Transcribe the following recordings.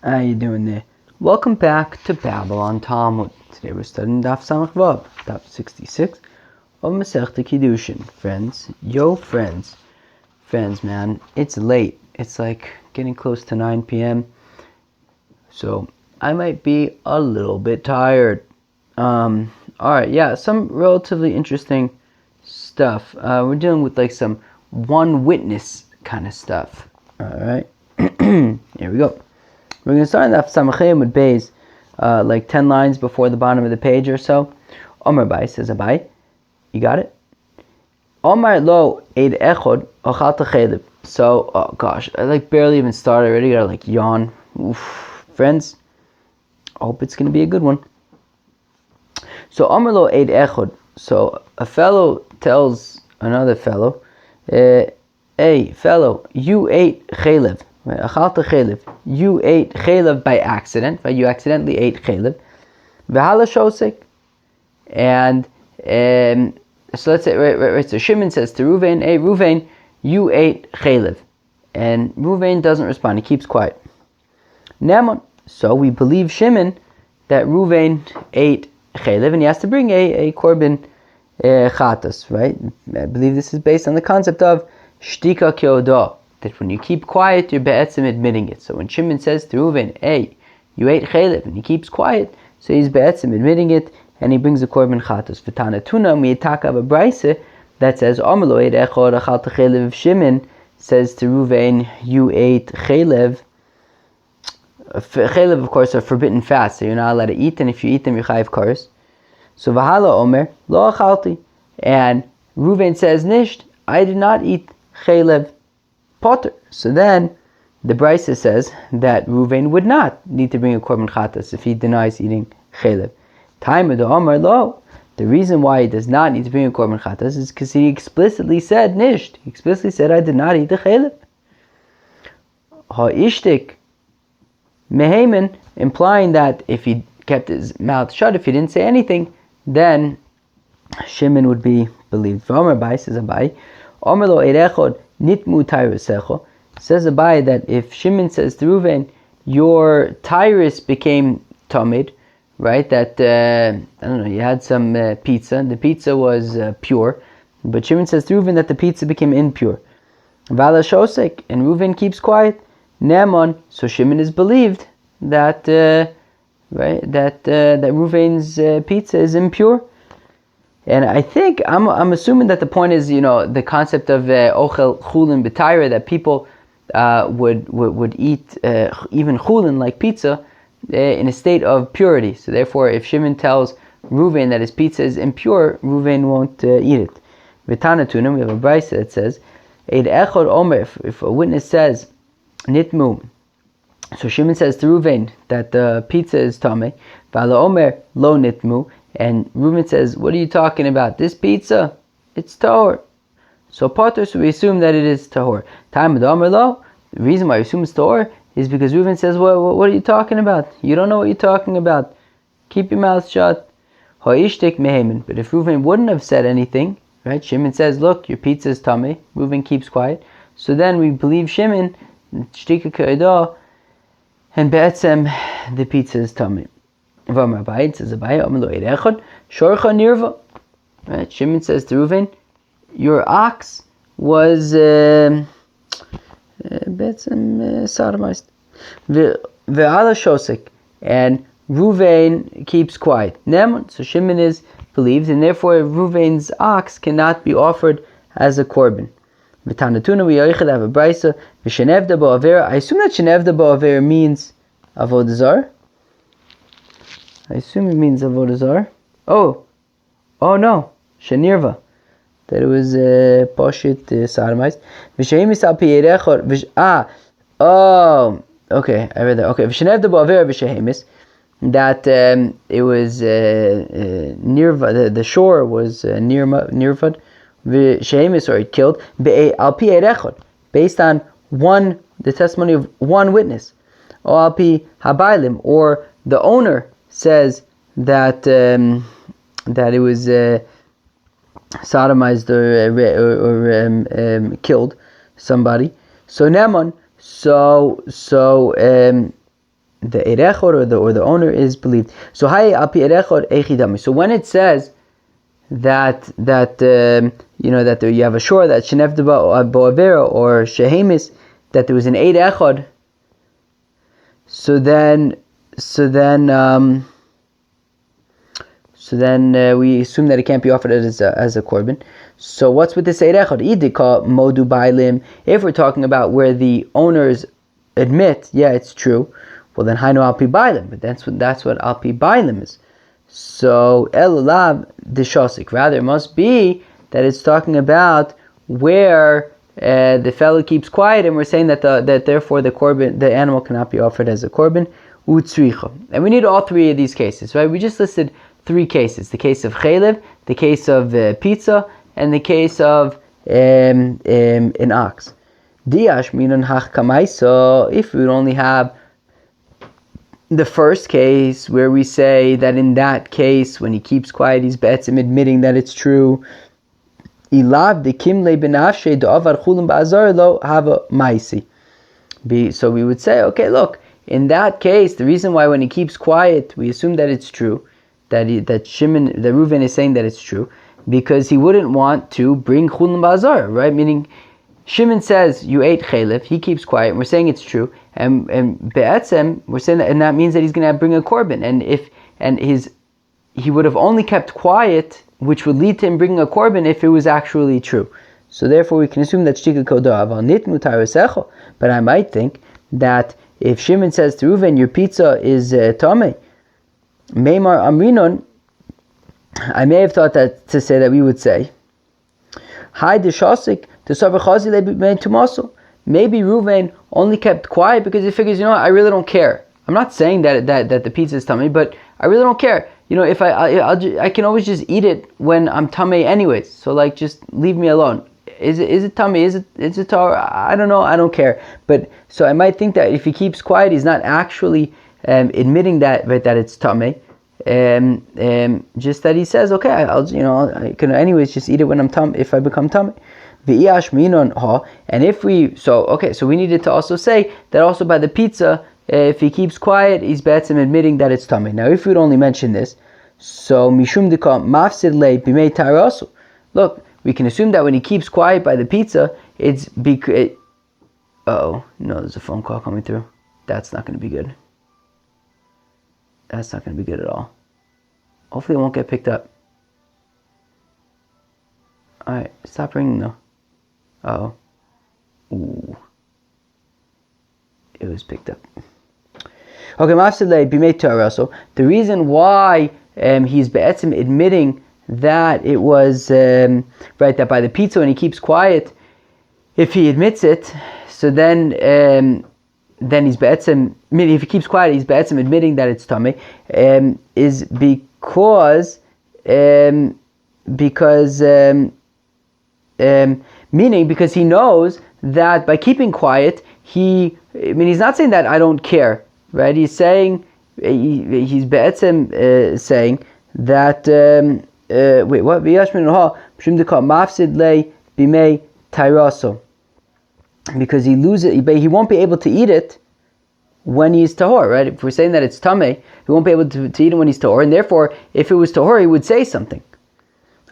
How you doing there? Welcome back to Babylon Talmud. Today we're studying Daf Samach Vav, Daf 66 of Masechta Kiddushin. Friends, friends, man, it's late. It's like getting close to 9 p.m. So I might be a little bit tired. Alright, yeah, some relatively interesting stuff. We're dealing with like some one witness kind of stuff. Alright, here we go. We're going to start in the Samachim with Beis, like 10 lines before the bottom of the page or so. Omar Bai says, Abai, you got it? Omar lo eid echod ochalta chelev. So, oh gosh, I like barely even started already. Gotta like yawn. Oof. Friends, I hope it's going to be a good one. So, Omar lo eid echod. So, a fellow tells another fellow, hey, fellow, you ate chelev. Achalta chelev. You ate chelev by accident, right? You accidentally ate chelev. V'hala shosek. And so let's say, right. So Shimon says to Ruvain, hey, Ruvain, you ate chelev. And Ruvain doesn't respond. He keeps quiet. Nemon. So we believe Shimon that Ruvain ate chelev, and he has to bring a korban chatas, right? I believe this is based on the concept of shtika keodah. That when you keep quiet, you're be'etzim admitting it. So when Shimon says to Reuven, hey, you ate chelev, and he keeps quiet, so he's be'etzim admitting it, and he brings a korban chatos. V'tana tuna mi'etaka b'braise that says, Amalo ate echod achalta chelev. Shimon says to Reuven, you ate chelev. Chelev, of course, are forbidden fast, so you're not allowed to eat, and if you eat them, you're chayiv kares. So v'hala omer lo achalti, and Reuven says, nisht, I did not eat chelev. Potter. So then the Brisa says that Ruvain would not need to bring a korban chatas if he denies eating chelev. Time of the Omar lo. The reason why he does not need to bring a korban chatas is because he explicitly said nisht. He explicitly said, I did not eat the chelev. Ha'ishtik mehemen, implying that if he kept his mouth shut, if he didn't say anything, then Shimon would be believed. Omar Bai says Abai, Omar lo erechod nitmu tyrus. Says Abai that if Shimon says to Reuven, your tyrus became tamid, right? That I don't know, you had some pizza. The pizza was pure, but Shimon says to Reuven that the pizza became impure. Vala shosek, and Reuven keeps quiet. Ne'eman, so Shimon is believed that that Reuven's pizza is impure. And I think, I'm assuming that the point is, the concept of ochel chulin b'tayra, that people would eat even chulin like pizza in a state of purity. So therefore, if Shimon tells Reuven that his pizza is impure, Reuven won't eat it. V'tana tunim, we have a brisa that says, Eid echod omer, if a witness says, nitmu, so Shimon says to Reuven that the pizza is tameh, v'ala omer lo nitmu, and Reuven says, what are you talking about? This pizza, it's tahor. So potter, so we assume that it is tahor. Time of the Amar lo, the reason why we assume it's tahor is because Reuven says, what are you talking about? You don't know what you're talking about. Keep your mouth shut. Ha'ishtik mehemen. But if Reuven wouldn't have said anything, right? Shimon says, look, your pizza is tameh. Reuven keeps quiet. So then we believe Shimon, shtika ke'edah, and be'etzem, the pizza is tameh. Right? Shimon says to Reuven, your ox was sodomized. Ve'ala shosek, and Reuven keeps quiet. So Shimon is believed, and therefore Reuven's ox cannot be offered as a korban. V'tanatuna we have a brisa. V'shenevda bo'avera. I assume that shenevda bo'avera means avodah zarah. I assume it means avodah zarah. Oh no, shenirva, that it was poshit sodomized. V'shehimis al pi yerechor. Okay, I read that. Okay, v'shenevda bo'avera v'shehimis, that it was nirva. The shore was nirvad. V'shehimis, or it killed. Al pi yerechor, based on the testimony of one witness. Or al pi habaylim, or the owner says that it was sodomized or killed somebody. So Neman, erechod or the owner is believed. So hay api erechod echidami. So when it says that that you have a shore that shenevda boavera or shehemis, that there was an eid echod. So then we assume that it can't be offered as a korban. So what's with this eid echad? Idika modu bailim. If we're talking about where the owners admit, yeah, it's true, well then hainu alpi bailim. But that's what alpi bailim is. So elulav deshosik. Rather, it must be that it's talking about where the fellow keeps quiet, and we're saying that therefore the animal cannot be offered as a korban. Utzricha. And we need all three of these cases, right? We just listed three cases: the case of chaylev, the case of pizza, and the case of an ox. Diash minon hach kamai. So if we would only have the first case where we say that in that case, when he keeps quiet, he's be'etzim admitting that it's true. Ilav de kimle benafshe de avar chulim ba'azar lo hava maisi. So we would say, okay, look, in that case, the reason why when he keeps quiet, we assume that it's true, that Reuven is saying that it's true, because he wouldn't want to bring chulim ba'azar, right? Meaning, Shimon says you ate chaylev, he keeps quiet, and we're saying it's true, and be'etzem, we're saying that, and that means that he's going to bring a korban, he would have only kept quiet, which would lead to him bringing a korban if it was actually true. So therefore we can assume that shtika kodah aval nitmu tarasecho. But I might think that if Shimon says to Reuven, your pizza is tamei, meimar amrinon, I may have thought that to say that we would say, Hi deshasik to savar chazi lebi tumaso. Maybe Reuven only kept quiet because he figures, I really don't care. I'm not saying that the pizza is tummy, but I really don't care. If I can always just eat it when I'm tummy anyways. So just leave me alone. Is it tummy? Is it tar? I don't know. I don't care. But so I might think that if he keeps quiet, he's not actually admitting that it's tummy. Just that he says, okay, I can anyways just eat it when I'm tummy if I become tummy. And if so we needed to also say that also by the pizza. If he keeps quiet, he's be'etzim admitting that it's tummy. Now, if we'd only mention this, so mishum dika mafsid le bimei tarasu. Look, we can assume that when he keeps quiet by the pizza, it's because. Oh no, there's a phone call coming through. That's not going to be good. That's not going to be good at all. Hopefully, it won't get picked up. All right, stop ringing though. Uh-oh. Ooh. It was picked up. Okay, the reason why he's be'etzim admitting that it was that by the pizza when he keeps quiet, if he admits it, so then he's be'etzim. If he keeps quiet, he's be'etzim admitting that it's tummy. Is because meaning because he knows that by keeping quiet, he's not saying that I don't care. Right, he's saying he's be'etzem saying that wait, what? Mafsid le bimei tairaso, because he won't be able to eat it when he's tahor. Right, if we're saying that it's tameh, he won't be able to eat it when he's tahor, and therefore, if it was tahor, he would say something.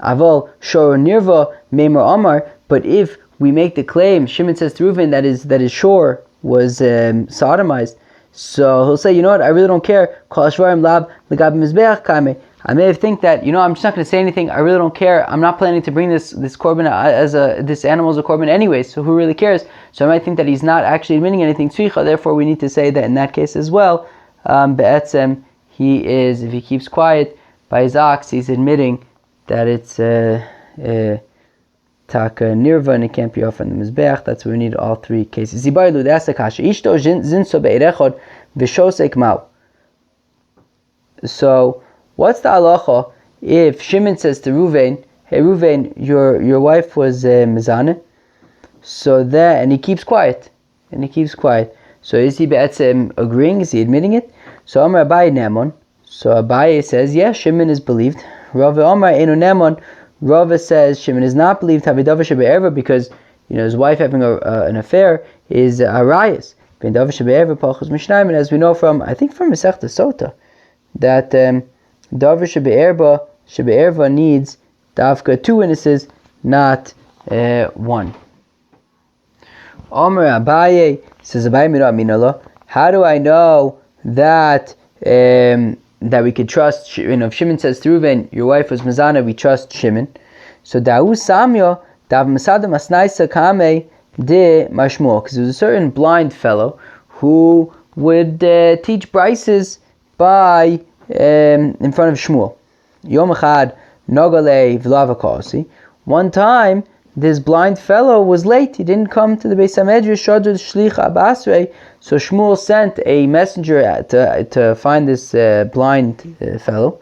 Aval shor nirva meimar amar. But if we make the claim, Shimon says to Reuven that his shor was sodomized. So he'll say, you know what, I really don't care. I may think that, I'm just not going to say anything. I really don't care. I'm not planning to bring this korban this animal as a korban anyway. So who really cares? So I might think that he's not actually admitting anything. Therefore, we need to say that in that case as well, be'etzem, he is, if he keeps quiet by his ox, he's admitting that it's taka nirva and it can't be offered in the mizbeach. That's where we need all three cases. Zibaylu, that's the kasha. Ishto zinso be'erechod v'shosek mau. So, what's the halacha if Shimon says to Reuven, hey Reuven, your wife was mizaneh, and he keeps quiet. So is he be'etzem agreeing? Is he admitting it? So Amar Abaye Nemon. So Abaye says, yes, Shimon is believed. Rava Amar Enu Nemon. Rava says Shimon is not believed because his wife having an affair is arayas. And as we know from, I think from Masechta Sota, that davar shebe'erva needs dafka 2 witnesses, not 1. Omer Abaye says, Abaye, how do I know that that we could trust? If Shimon says to Reuven, your wife was Mazana, we trust Shimon. So Da'u Samyo Dav Masada Masnaisa Kame de Mashmuel, because there was a certain blind fellow who would teach brises by in front of Shmuel. Yom Echad Nogale V'lavakasi. One time, this blind fellow was late. He didn't come to the Beis HaMedrash. Shadud Shlich Abasrei. So Shmuel sent a messenger to find this blind fellow.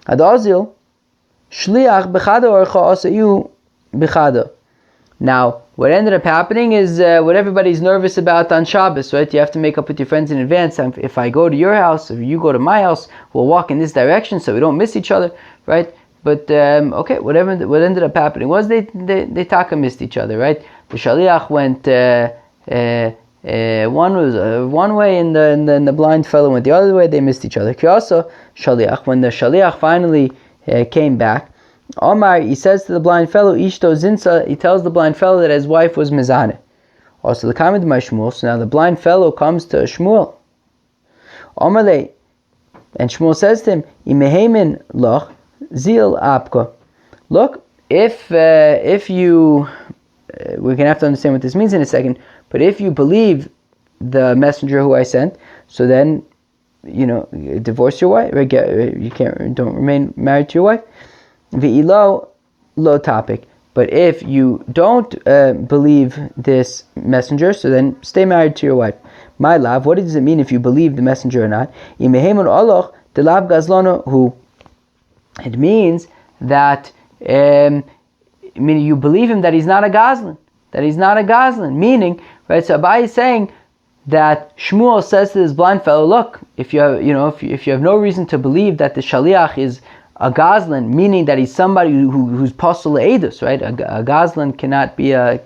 Adazil Shliach Bechada Orcha Asayu Bechada. Now, what ended up happening is what everybody's nervous about on Shabbos, right? You have to make up with your friends in advance. If I go to your house, if you go to my house, we'll walk in this direction so we don't miss each other, right? But okay, what ended up happening was they taka missed each other, right? The shaliach went one was one way, and the blind fellow went the other way. They missed each other. Kiyasa shaliach, when the shaliach finally came back, Omar, he says to the blind fellow, Ishto Zinsa, he tells the blind fellow that his wife was Mizaneh. Also, the comment of my Shmuel, so now the blind fellow comes to Shmuel. Omarle, and Shmuel says to him, Imehemin loch zil apka. Look, if you, we're going to have to understand what this means in a second, but if you believe the messenger who I sent, so then, divorce your wife, don't remain married to your wife. Ve'ilo lo topic. But if you don't believe this messenger, so then stay married to your wife. My love, what does it mean if you believe the messenger or not? Imehemun oloch delav gazlano hu. It means that you believe him that he's not a gazlan. Meaning, right? So Abai is saying that Shmuel says to this blind fellow, look, if you have no reason to believe that the shaliach is a gazlan, meaning that he's somebody who's posel edus, right? A gazlan cannot be a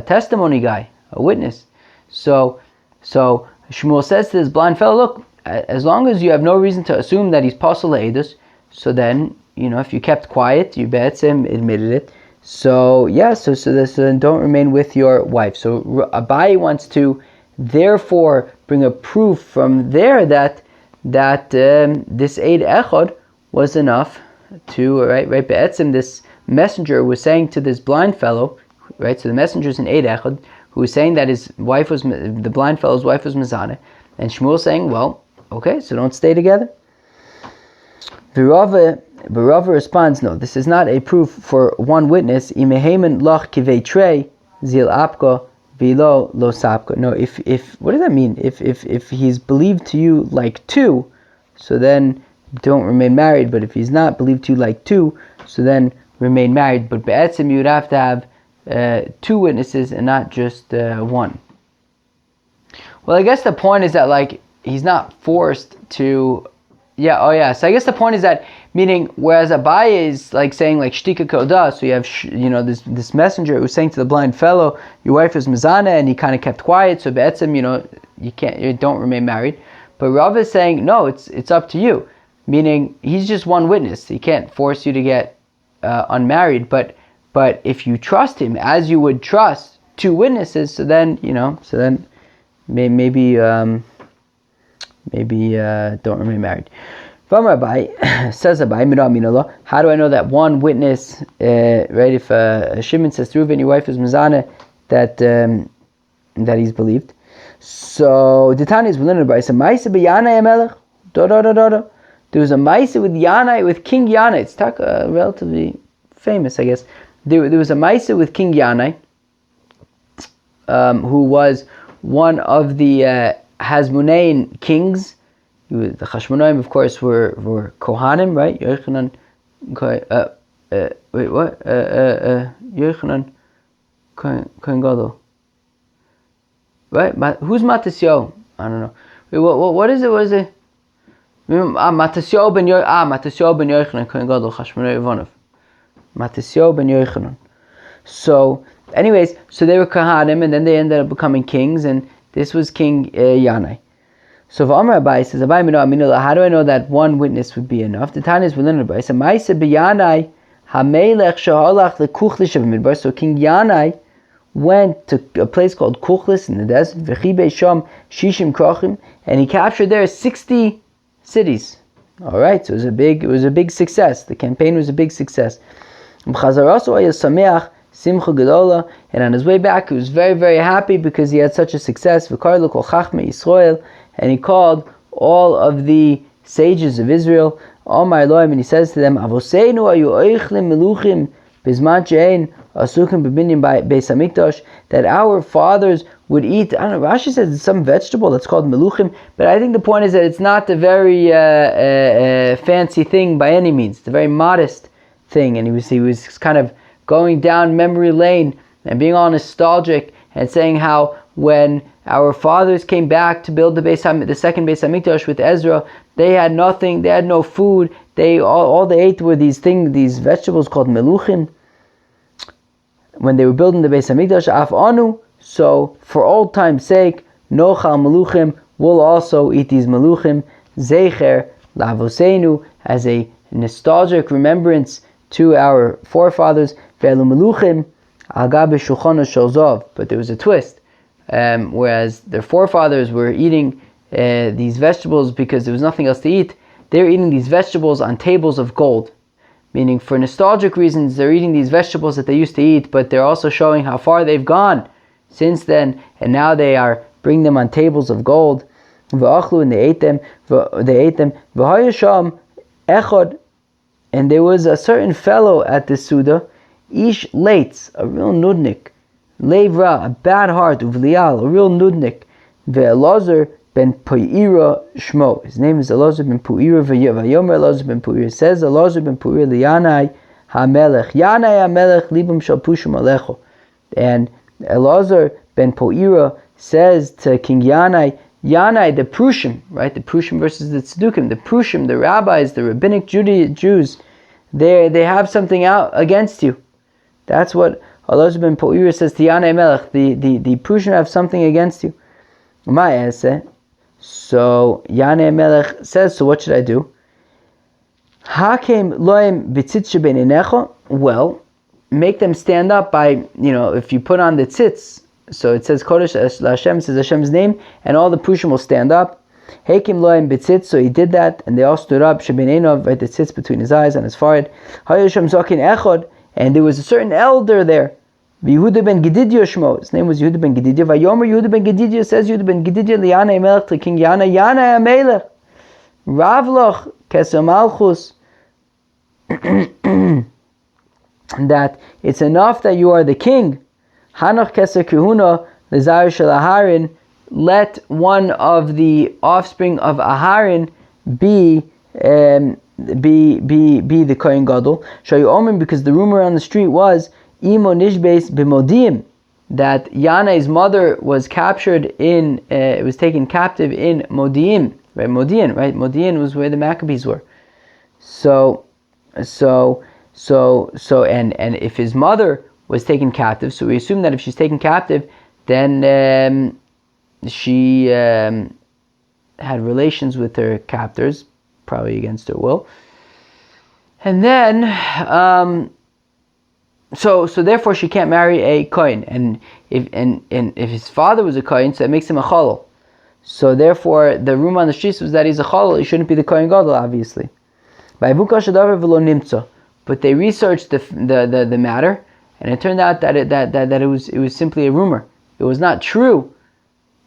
testimony guy, a witness. So Shmuel says to this blind fellow, look, as long as you have no reason to assume that he's posel edus, so then if you kept quiet, you betzim admitted it. So then don't remain with your wife. So Abai wants to therefore bring a proof from there that this Eid Echad was enough to, right, Be'etzim, this messenger was saying to this blind fellow, right, so the messenger is an Eid Echad, who was saying that the blind fellow's wife was Mizaneh, and Shmuel saying, well, okay, so don't stay together. Rava responds, no, this is not a proof for one witness. Imehemen lach kivei trei zil apka vilo lo sapka. No, if what does that mean? If he's believed to you like 2, so then don't remain married. But if he's not believed to you like 2, so then remain married. But be'etzim you would have to have 2 witnesses and not just 1. Well, I guess the point is that he's not forced to. So I guess the point is that, meaning, whereas Abaye is saying shtika koda, so you have this messenger who's saying to the blind fellow, your wife is Mizaneh, and he kind of kept quiet, so be'etzim, you don't remain married. But Rav is saying, no, it's up to you, meaning he's just one witness. He can't force you to get unmarried, but if you trust him as you would trust 2 witnesses, so then maybe don't remain married. Says Abai, how do I know that one witness, right? If Shimon says to Reuven, your wife is Mizaneh, that he's believed. So the Tanya is within the Brisa. Ma'ase b'Yanai Melech. There was a Ma'ase with Yanai, with King Yanai. It's relatively famous, I guess. There was a Ma'ase with King Yanai, who was one of the Hasmonean kings. The Chashmonaim, of course, were Kohanim, right? Yochanan, Yochanan, Kohen Gadol, right? Who's Matisyahu? I don't know. Wait, what is it? What is it? Matisyahu ben Yochanan, Kohen Gadol, Chashmonai Ivanov. Matisyahu ben Yochanan. So Anyways, so they were Kahanim, and then they ended up becoming kings, and this was King Yanai. So Amar Abai says, Abai Mino Aminullah, how do I know that one witness would be enough? The Tanya is within Abai. So Maisa B'Yanai HaMelech Shehalach LeKuchlish of Midbar. So King Yanai went to a place called Kuchlis in the desert, V'chibei Sham Shishim Krochim, and he captured there 60 cities. All right, so it was a big success. The campaign was a big success. And on his way back, he was very, very happy because he had such a success. And he called all of the sages of Israel, and he says to them, that our fathers would eat, I don't know, Rashi says it's some vegetable that's called meluchim, but I think the point is that it's not a very fancy thing by any means. It's a very modest thing, and he was kind of going down memory lane and being all nostalgic and saying how when our fathers came back to build the second Beis Hamikdash with Ezra, they had nothing, they had no food, all they ate were these vegetables called meluchim. When they were building the Beis Hamikdash, af anu, so for old time's sake, nochal meluchim, we'll also eat these meluchim, zecher lavoseinu, as a nostalgic remembrance to our forefathers, ve'elu meluchim al gabe shulchana shel zav. But there was a twist. Whereas their forefathers were eating these vegetables because there was nothing else to eat, they're eating these vegetables on tables of gold. Meaning, for nostalgic reasons, they're eating these vegetables that they used to eat, but they're also showing how far they've gone since then, and now they are bringing them on tables of gold. And they ate them. V'hayasham echad, and there was a certain fellow at the Suda, ish leitz, a real nudnik, levra, a bad heart, uvlial, a real nudnik, ve'elazar ben Pu'ira Shmo. His name is Elazar ben Pu'ira. Vayomer Elazar ben Pu'ira. Says Elazar ben Pu'ira liyanai hamelech. Yanai hamelech libum shal pushim alecho. And Elazar ben Pu'ira says to King Yanai, the Prushim, right? The Prushim versus the Tzedukim. The Prushim, the rabbis, the rabbinic Jews, they have something out against you. That's what Elazar ben Pu'ira says to Yanai Melech. The Prushim have something against you. So Yanai Melech says, so what should I do? Hakem loim b'tzitz shebenenecha. Well, make them stand up by, if you put on the tzitz, so it says Kodesh Hashem, says Hashem's name, and all the Prushim will stand up. Hakem loim b'tzitz, so he did that, and they all stood up, shebenenov, right, the tzitz between his eyes and his forehead. Hayasham zokin echod, and there was a certain elder there. Yehuda ben Gedidya Shmo. His name was Yehuda ben Gedidya. Vayomer Yehuda ben Gedidya, says Yehuda ben Gedidya liyanai melech to King Yanai hamelech. Ravloch keser malchus. That it's enough that you are the king. Hanoch keser kehuna lezayir shel Aharon. Let one of the offspring of Aharon be the Kohen Gadol. Shayu Omen, because the rumor on the street was Imo Nishbeis b'Modiim, that Yanai's mother was captured was taken captive in Modiim, right? Modiin, right? Modiin was where the Maccabees were. So, and if his mother was taken captive, so we assume that if she's taken captive, then she had relations with her captors, probably against her will, and then. So therefore she can't marry a Kohen, and if his father was a Kohen, so it makes him a Chalal. So therefore the rumor on the streets was that he's a Chalal, he shouldn't be the Kohen Gadol, obviously. But they researched the matter, and it turned out that it was simply a rumor. It was not true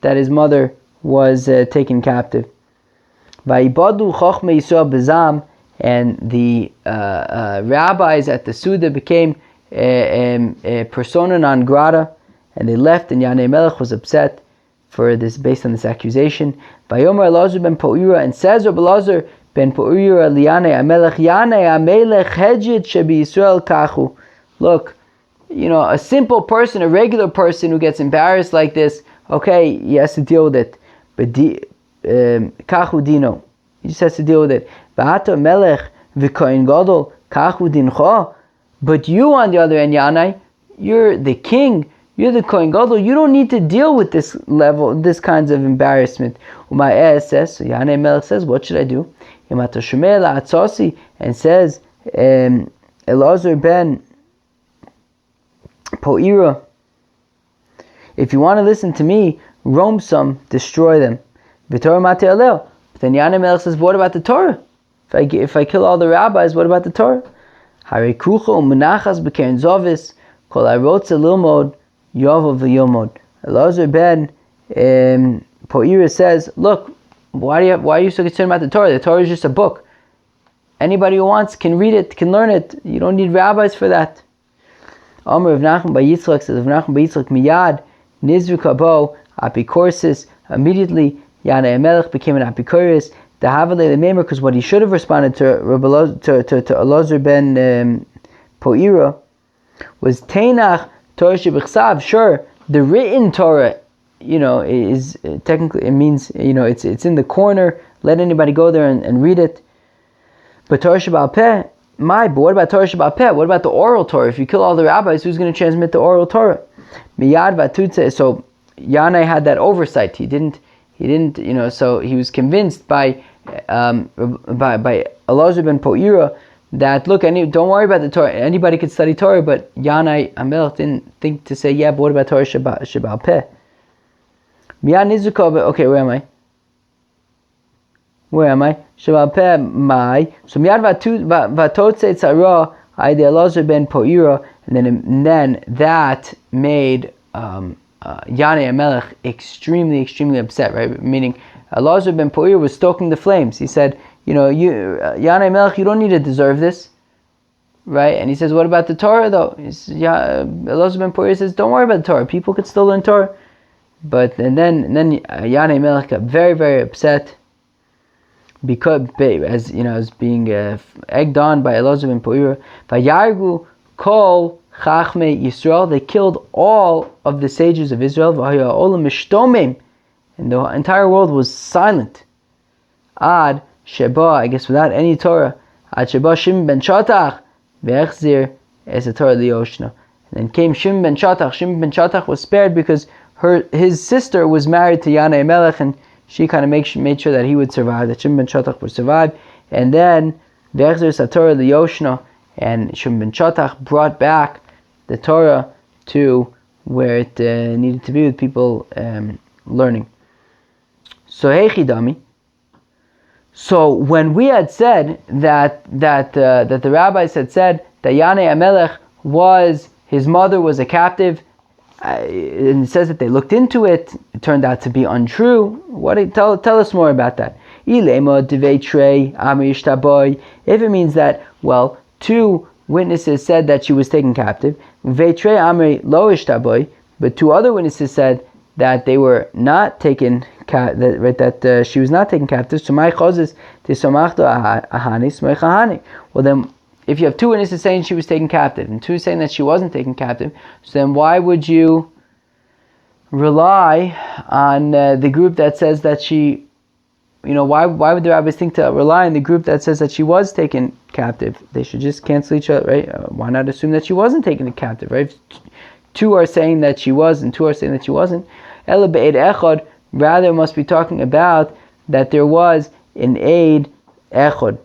that his mother was taken captive. And the rabbis at the Suda became persona non grata, and they left, and Yanai Melech was upset for this, based on this accusation. Vayomer Elazar ben Pu'ira, and says Rabbi Elazar ben Pu'ira liyanai hamelech, Yanai hamelech hedjit shebi Yisrael kachu. Look, a simple person, a regular person who gets embarrassed like this, okay, he has to deal with it. But kachu dino, he just has to deal with it. V'ata melech v'kohen gadol kachu dincha. But you, on the other hand, Yanai, you're the king, you're the Kohen Gadol, you don't need to deal with this kinds of embarrassment. Umay says, so Yanei Melech says, what should I do? And says, Elazar ben Po'ira, if you want to listen to me, roam some, destroy them. But then Yanei Melech says, what about the Torah? If I kill all the rabbis, what about the Torah? Hare krucho u'menachas b'keren zovis kol harotze lilmod yavo v'yilmod. Elazar ben Po'ira says, look, why are you so concerned about the Torah? The Torah is just a book. Anybody who wants can read it, can learn it. You don't need rabbis for that. Amar Rav Nachman bar Yitzchak says, Rav Nachman bar Yitzchak miyad nizruka bo apikorsis. Immediately Yanei Melech became an apikoris. The Havalei Lemeimer, because what he should have responded to Elazar ben Po'ira was Teinach Torah shebechsav. Sure, the written Torah, is technically, it means, it's in the corner. Let anybody go there and read it. But Torah Sheba'al Peh, but what about Torah Sheba'al Peh? What about the oral Torah? If you kill all the rabbis, who's going to transmit the oral Torah? Miyad Vatutze. So Yanai had that oversight. He didn't, so he was convinced by Elazar ben Po'ira that, look, don't worry about the Torah. Anybody could study Torah, but Yanai Amelech didn't think to say, yeah, but what about Torah Sheba'al Peh? Miyad Nizuka, okay, where am I? Sheba'al Peh Mai. So Miyad Vatotze Tzara Aide Elazar ben Po'ira, and then that made Yanei Amelech extremely, extremely upset, right? Meaning, Elazar ben Po'ir was stoking the flames. He said, Yanei Melech, you don't need to deserve this, right? And he says, what about the Torah, though? Elazar ben Po'ir says, don't worry about the Torah. People could still learn Torah. And then Yanei Melech got very, very upset because, as being egged on by Elazar ben Po'ir. Vayargu kol chachmei Yisrael. They killed all of the sages of Israel. V'haya olam mishtomim. And the entire world was silent. Ad Sheba, I guess without any Torah. Ad Sheba Shimon ben Shatach ve'echzir es Torah liyoshna. And then came Shimon ben Shatach. Shimon ben Shatach was spared because his sister was married to Yanei Melech, and she kind of made sure that he would survive, that Shimon ben Shatach would survive. And then ve'echzir es Torah liyoshna, and Shimon ben Shatach brought back the Torah to where it needed to be, with people learning. So Heichidami. So when we had said that the rabbis had said that Yanei Amelech his mother was a captive, and it says that they looked into it, it turned out to be untrue. Tell us more about that. If it means that, well, two witnesses said that she was taken captive, but two other witnesses said that they were not taken, that she was not taken captive. So my chozes tisomachto ahanis meichahani. Well then, if you have two witnesses saying she was taken captive and two saying that she wasn't taken captive, so then why would you rely on the group that says that she? Why would the rabbis think to rely on the group that says that she was taken captive? They should just cancel each other, right? Why not assume that she wasn't taken captive, right? If two are saying that she was and two are saying that she wasn't. Rather, must be talking about that there was an aid echad,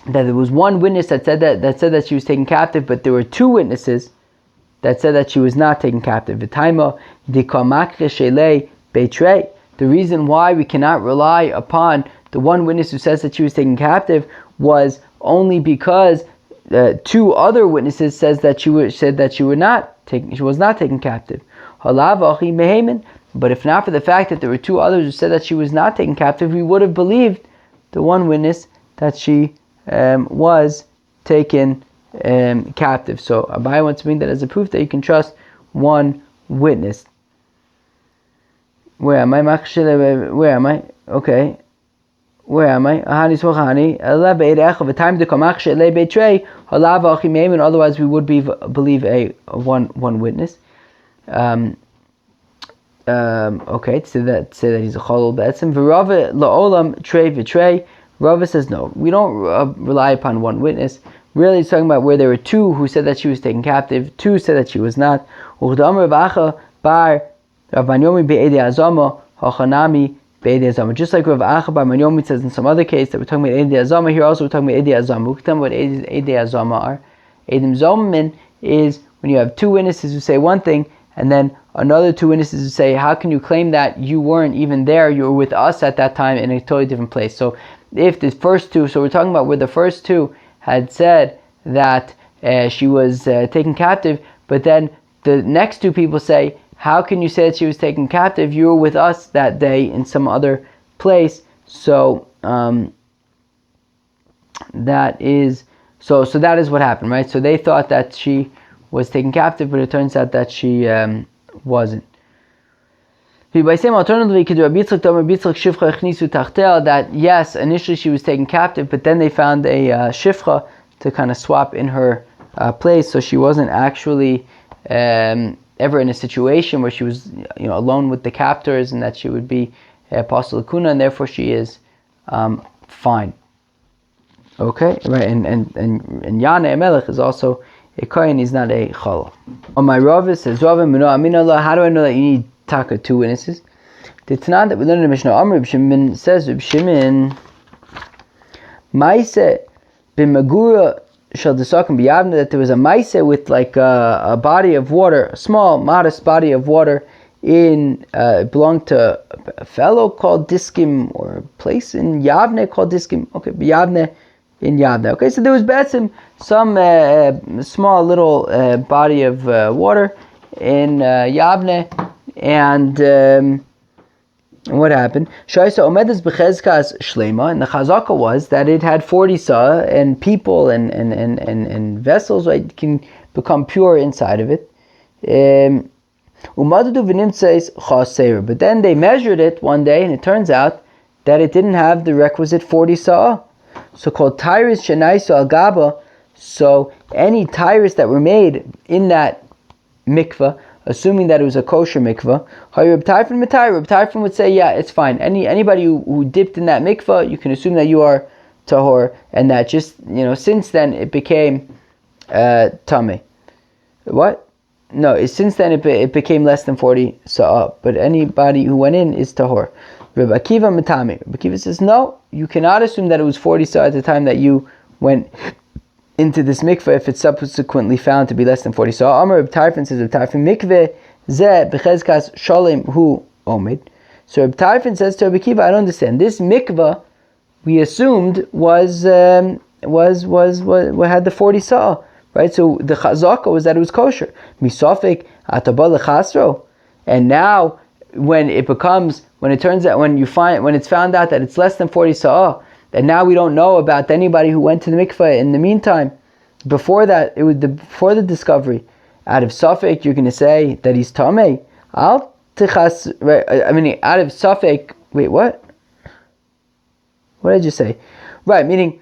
that there was one witness that said that she was taken captive, but there were two witnesses that said that she was not taken captive. The reason why we cannot rely upon the one witness who says that she was taken captive was only because two other witnesses said that she was not taken captive. But if not for the fact that there were two others who said that she was not taken captive, we would have believed the one witness that she was taken captive. So Abai wants to bring that as a proof that you can trust one witness. Where am I? Okay. Where am I? Otherwise we would believe a one witness. Okay, to say that he's a cholol be'etzim. V'rava la'olam trei v'trei. Rava says no, we don't rely upon one witness. Really, it's talking about where there were two who said that she was taken captive, two said that she was not. Just like Rav Acha bar Manyomi says in some other case that we're talking about Eidei Azama, here also we're talking about Eidei Azama. We're talking about Eidei Azama are. Eidim Zomin is when you have two witnesses who say one thing, and then another two witnesses who say, how can you claim that you weren't even there, you were with us at that time in a totally different place? So if the first two, so we're talking about where the first two had said that she was taken captive, but then the next two people say, how can you say that she was taken captive? You were with us that day in some other place. So that is what happened, right? So they thought that she was taken captive, but it turns out that she wasn't. That yes, initially she was taken captive, but then they found a shifcha to kind of swap in her place, so she wasn't actually ever in a situation where she was, alone with the captors, and that she would be apostle kuna, and therefore she is fine. Okay, right, and Yana Melech is also a kohen; he's not a chol. On my Rav says, how do I know that you need taka two witnesses? The Tanan that we learned in the Mishnah, Reb Shimon says, Reb Shimon, Maise b'magura shall desakim b'yavne, that there was a maise with like a body of water, a small, modest body of water it belonged to a fellow called Diskim, or a place in Yavne called Diskim. Okay, b'yavne in Yavne. Okay, so there was some small little body of water in Yavne, and what happened? Shaisa omedes b'chezkas shlema, and the chazaka was that it had 40 sah, and people and vessels, right, can become pure inside of it. But then they measured it one day, and it turns out that it didn't have the requisite 40 sah. So called tyrus shenaisu al gaba. So any tyrus that were made in that mikvah, assuming that it was a kosher mikvah, Reb Tarfon would say, yeah, it's fine. Anybody who dipped in that mikvah, you can assume that you are tahor, and that just, since then it became tameh. What? No, since then it became less than 40 sa'ah. But anybody who went in is tahor. Reb Akiva matami. Reb Akiva says, no, you cannot assume that it was 40 sa'ah at the time that you went into this mikveh if it's subsequently found to be less than 40 sa'ah. Amar Reb Tarfon says, Reb Tarfon, mikveh zeh b'chezkas shalem hu omid. So Reb Tarfon says to Reb Akiva, I don't understand. This mikveh we assumed was had the 40 sa'ah. Right, so the chazaka was that it was kosher. Misafik atabal lechasro, and now when it's found out that it's less than 40 sa'ah, and now we don't know about anybody who went to the mikveh in the meantime. Before that, before the discovery. Out of safek, you're going to say that he's tamei. Out of safek. Wait, what? What did you say? Right, meaning.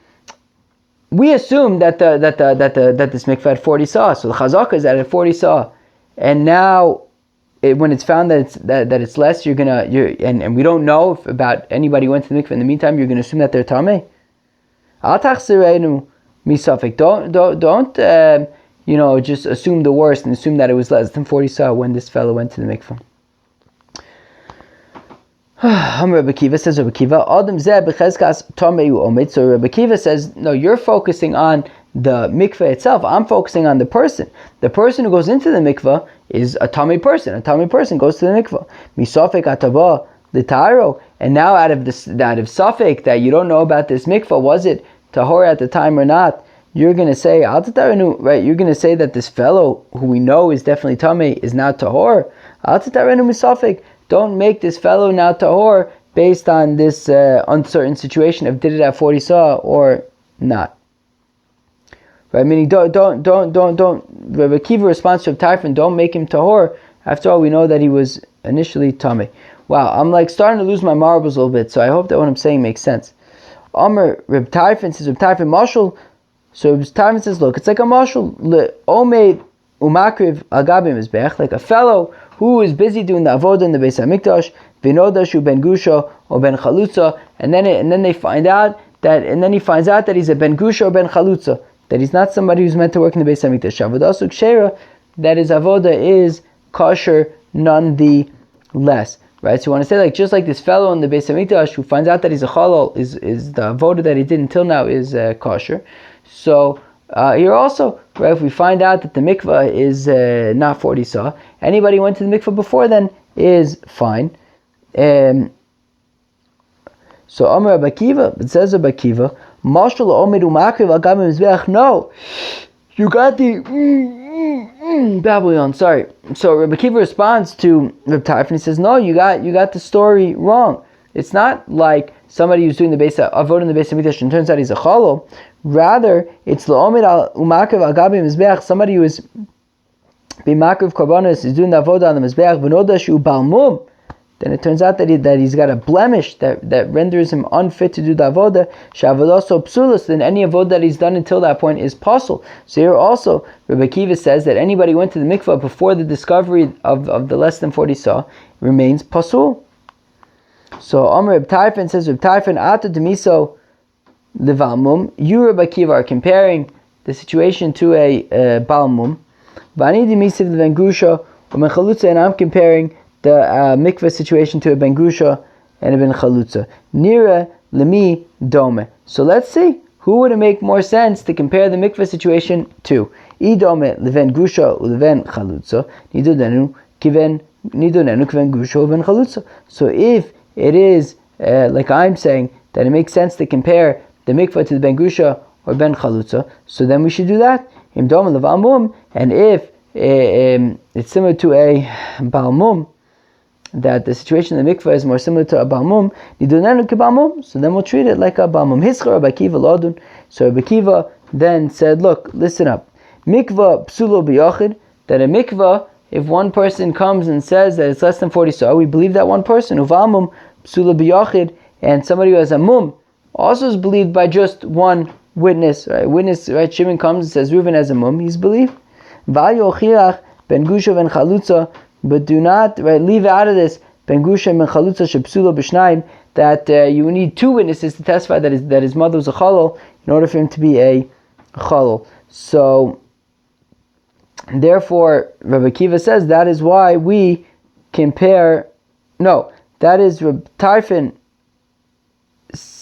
We assume that this mikveh had 40 sa'ah, so the chazaka is that at 40 sa'ah, and now when it's found that it's less, and we don't know about anybody who went to the mikveh in the meantime, you're gonna assume that they're tameh. Al tachzirenu misafik. Don't just assume the worst and assume that it was less than 40 sa'ah when this fellow went to the mikveh. Rabbi Akiva says, Rabbi Akiva, Adam zeh b'chezkas tamei omid. So Rabbi Akiva says, no, you're focusing on the mikveh itself. I'm focusing on the person. The person who goes into the mikveh is a tamei person. A tamei person goes to the mikveh. Misafek ataba l'taro. And now out of safek that you don't know about this mikveh, was it tahor at the time or not? You're going to say, right? You're going to say that this fellow who we know is definitely tamei is now tahor. Al tatarenu misafek. Don't make this fellow now tahor based on this uncertain situation of did it at 40 sa'ah or not. Right? Meaning don't. Rabbi Akiva responds to Tarfon, don't make him tahor. After all, we know that he was initially tamei. Wow, I'm like starting to lose my marbles a little bit, so I hope that what I'm saying makes sense. Amr Reb Tarfon says, Reb Tarfon mashal. So Reb Tarfon says, look, it's like a mashal omeid umakriv agabim mizbech, like a fellow who is busy doing the avodah in the Beis Hamikdash, v'noda shu ben gusha or ben chalutza, and then he finds out that he's a ben gusha or ben chalutza. that he's not somebody who's meant to work in the Beis Hamikdash. Avodah Kshera, that his avoda is kosher nonetheless. Right? So you want to say, like, just like this fellow in the Beis Hamikdash who finds out that he's a chalal, is the avoda that he did until now is kosher. So here also, right, if we find out that the mikvah is not 40 saw, anybody who went to the mikvah before then is fine. So Amar Rabbi Akiva, it says Rabbi Akiva, Mashal Omedu Makriv Agam Mizbeach. No, you got the Babylon. Sorry. So Rabbi Akiva responds to Reb Tarfon and he says, no, you got the story wrong. It's not like somebody who's doing the Beis Avod in the Beis Hamikdash and turns out he's a chalal. Rather, it's La'omed Umakriv Agam Mizbeach. Somebody who is being Makriv Korbanos is doing the avodah on the Mizbeach. V'noda shu balmum. Then it turns out that he's got a blemish that renders him unfit to do the avodah. Sha'avodah psulos, then any avodah that he's done until that point is pasul. So here also, Rabbi Akiva says that anybody who went to the mikvah before the discovery of the less than 40 saw remains pasul. So Amar Reb Tarfon says, Reb Tarfon, Ata Demiso Levalmum. You, Rabbi Akiva, are comparing the situation to a balmum. Vani Demisiv Leven Grusha U'men Chalutza, and I'm comparing the mikveh situation to a ben grusha and a ben chalutza. Nira lemi dome. So let's see, who would it make more sense to compare the mikveh situation to? I dome leven grusha u'leven chalutza. Nidonenu kiven grusha u'ven chalutza. So if it is like I'm saying that it makes sense to compare the mikveh to the ben grusha or ben chalutza, so then we should do that. Im dome levalmum, and if it's similar to a balmum, that the situation in the mikveh is more similar to a balmum, so then we'll treat it like a balmum. Hischar Rabbi Akiva lodun. So Rabbi Akiva then said, look, listen up. Mikveh psulo b'yochid, that a mikveh, if one person comes and says that it's less than 40 saw, we believe that one person. Uvalmum psulo b'yochid, and somebody who has a mum also is believed by just one witness. Right? Witness, right? Shimon comes and says Reuven has a mum, he's believed. Val yochiach ben gusha ben chalutza. But do not leave out of this ben grusha and ben chalutza shepsulo b'shnayim, that you need two witnesses to testify that his mother was a chalal in order for him to be a chalal. So therefore, Rabbi Akiva says that is why we compare. No, that is Rabbi Tarfon.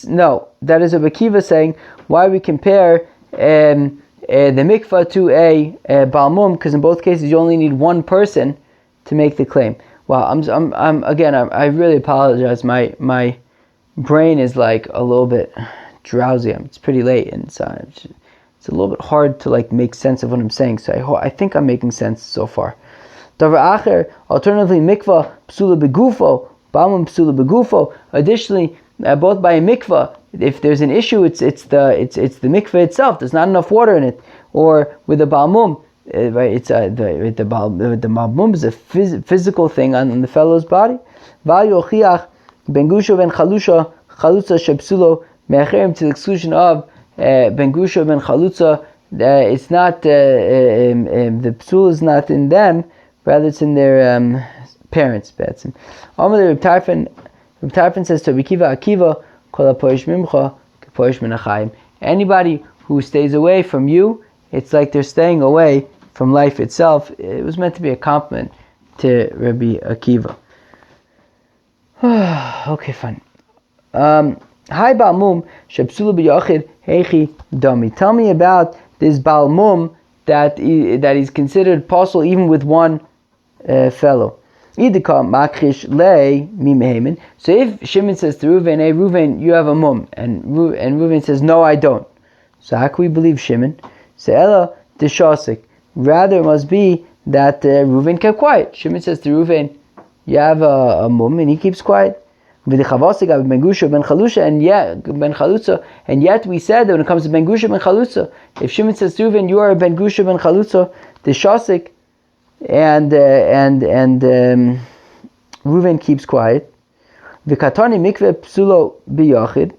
No, that is Rabbi Akiva saying why we compare the mikvah to a balmum, because in both cases you only need one person to make the claim. Wow, I really apologize. My brain is like a little bit drowsy. It's pretty late, and it's a little bit hard to like make sense of what I'm saying. So I think I'm making sense so far. Davar acher, alternatively, mikvah psula begufo, balmum psula begufo. Additionally, both by a mikvah, if there's an issue, it's the mikvah itself. There's not enough water in it, or with a balmum. Right, it's the balmum is a physical thing on the fellow's body. Val yochiach ben grusha ben chalutza shepsulo me'acherim, to the exclusion of ben grusha ben chalutza. It's not the psul is not in them, rather it's in their parents. Amar Reb Tarfon says to Akiva, kol ha'poresh mimcha k'poresh min ha'chaim. Anybody who stays away from you, it's like they're staying away from life itself. It was meant to be a compliment to Rabbi Akiva. Okay, fine. Hi balmum shepsulu b'yachid heichi dami. Tell me about this balmum that is considered possible even with one fellow. Idika makrish lei mimehemin. So if Shimon says to Reuven, "Hey Reuven, you have a mum," and Reuven says, "No, I don't." So how can we believe Shimon? So Ella deshasik. Rather, it must be that Reuven kept quiet. Shimon says to Reuven, "You have a mum," and he keeps quiet. And yet we said that when it comes to ben grusha ben chalutza, if Shimon says to Reuven, "You are a ben grusha ben chalutza," the shasik, and Reuven keeps quiet. V'katani mikveh psulo b'yachid,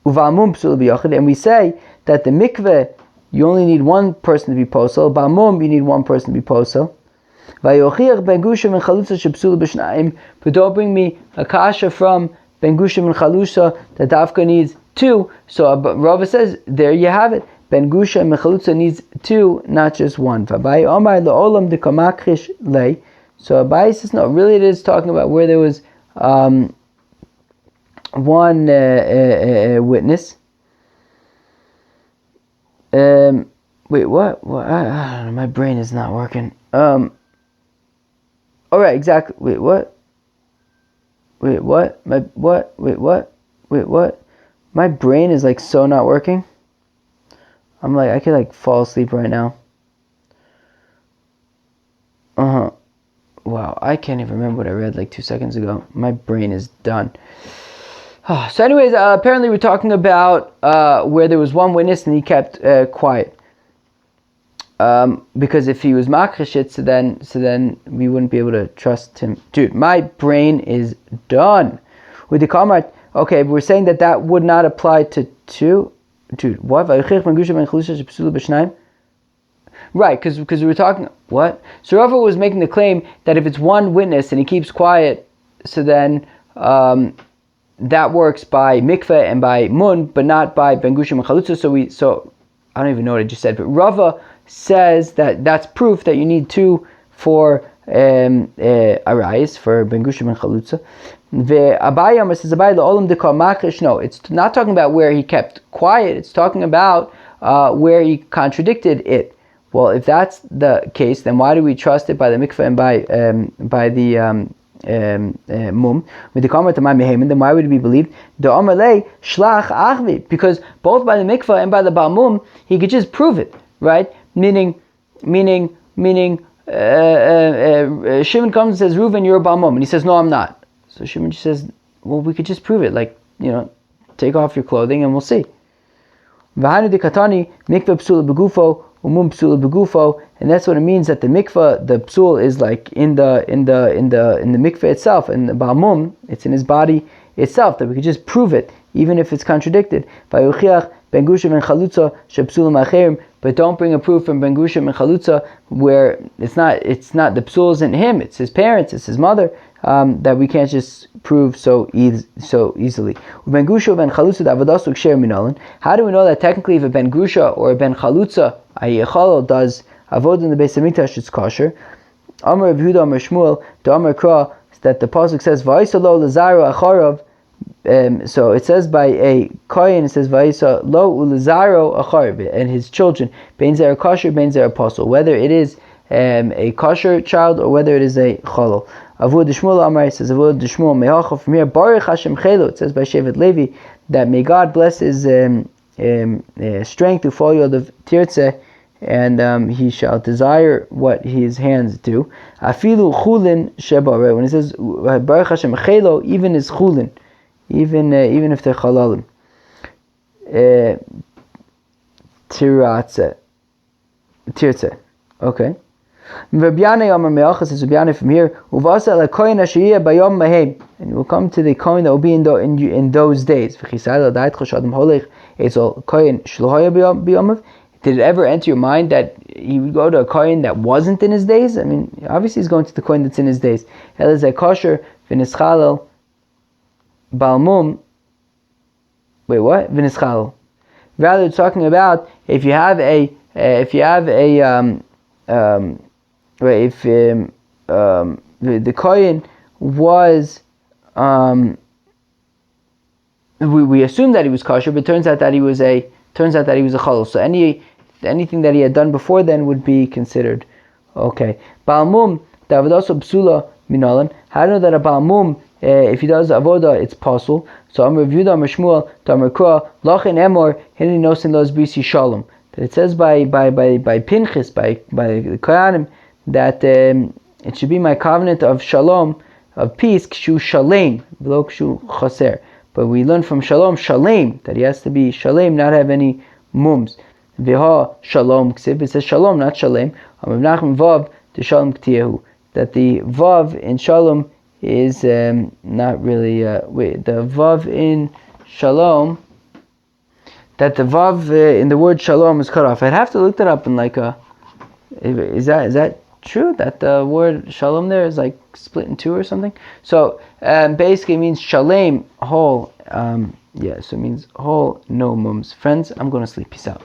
uvalmum psulo b'yachid, and we say that the mikveh you only need one person to be posel. Balmum you need one person to be posel. Vayochiach ben grusha ben chalutza shepsulo b'shnayim. But don't bring me a kasha from ben grusha ben chalutza that dafka needs two. So Rava says, there you have it. Ben Gusha and Mechalutza needs two, not just one. Vabai Omar le'olam dekamakrish lei. So Abai says, no, really it is talking about where there was one witness. Wait, what? I don't know, my brain is not working. All right, exactly. Wait, what? Wait, what? Wait, what? My brain is like so not working. I'm like, I could like fall asleep right now. Wow, I can't even remember what I read like 2 seconds ago. My brain is done. So anyways, apparently we're talking about where there was one witness and he kept quiet. Because if he was makrishit, so then we wouldn't be able to trust him. Dude, my brain is done. With the comment, okay, we're saying that would not apply to two. Dude, what? Right, because we were talking, what? So Rava was making the claim that if it's one witness and he keeps quiet, so then that works by mikveh and by mun, but not by ben gushim and chalutza. So I don't even know what I just said, but Rava says that's proof that you need two for arayis, for ben gushim and chalutza. Abayam says Abayah le'olam dekal makrish. No, it's not talking about where he kept quiet. It's talking about where he contradicted it. Well, if that's the case, then why do we trust it by the mikveh and by the mum? With the comment of my mehemen, then why would it be believed? The amalei shlach achvi, because both by the mikveh and by the bal mum, he could just prove it, right? Meaning. Shimon comes and says, Reuven, you're a bal mum, and he says, no, I'm not. So Shimon just says, well, we could just prove it, like, take off your clothing and we'll see. V'hanu de katani mikveh psula begufo umum psula begufo, and that's what it means that the mikveh, the psul is like in the mikveh itself, and the ba'mum, it's in his body itself, that we could just prove it, even if it's contradicted. Vayuchiach ben gushim and chalutza shepsulim acherim, but don't bring a proof from ben gushim and chalutza where it's not the psul isn't him, it's his parents, it's his mother. That we can't just prove so easily. Ben Gusha ben Chalutza davadasu ksher minalin. How do we know that technically if a ben Gusha or a ben Chalutza ayichalol does avod in the Beis Hamikdash, it's kosher? Amar Rav Yehuda Amar Shmuel the Amar Kra, that the pasuk says va'isalo lazaro acharav. So it says by a kohen, it says va'isa lo ulazaro acharav, and his children ben zera kosher ben zera apostle, whether it is a kosher child or whether it is a chalal. Avud Shmuel Amar says Avud Shmuel mehacha, from here Baruch Hashem Chelo, it says by Shevet Levi that may God bless his strength to follow of Tirtzeh, and he shall desire what his hands do. Afilu chulin sheba, right? When it says Baruch Hashem Chelo, even his chulin, even if they're chalalim. Tirtzeh, okay. Rabbi Yanai Amar Me'achas is Rabbi Yanai from here. Uvasa la kohen ashiyah bayom mahem, and we'll come to the kohen that will be in those days. V'chisayil adayit choshadam holech etzol kohen shlohaya biyomav. Did it ever enter your mind that he would go to a kohen that wasn't in his days? I mean, obviously he's going to the kohen that's in his days. Elazai kosher v'nischalel balmum. Wait, what? V'nischalel. Rather, it's talking about if you have a if the kohen was, we assume that he was kosher, but turns out that he was a chalal. So anything that he had done before then would be considered okay. Balmum davadoso psula minalan. How do you know that a balmum, if he does avoda, it's possible? So I'm reviewed on Shmuel to Amar Kra lachin emor hini nosin los bisi shalom. That it says by Pinchas, by the Kohanim, that it should be my covenant of shalom, of peace, kshu shalem, below kshu chaser. But we learn from shalom, shalem, that he has to be shalem, not have any mums. V'ha shalom ksiv, it says shalom, not shalem. Amar Nachman vav to shalom ktiyahu, that the vav in shalom is not really, the vav in shalom, that the vav in the word shalom is cut off. I'd have to look that up in like is that true that the word shalom there is like split in two or something? So basically it means shalem, whole. So it means whole, no mums. Friends, I'm going to sleep. Peace out.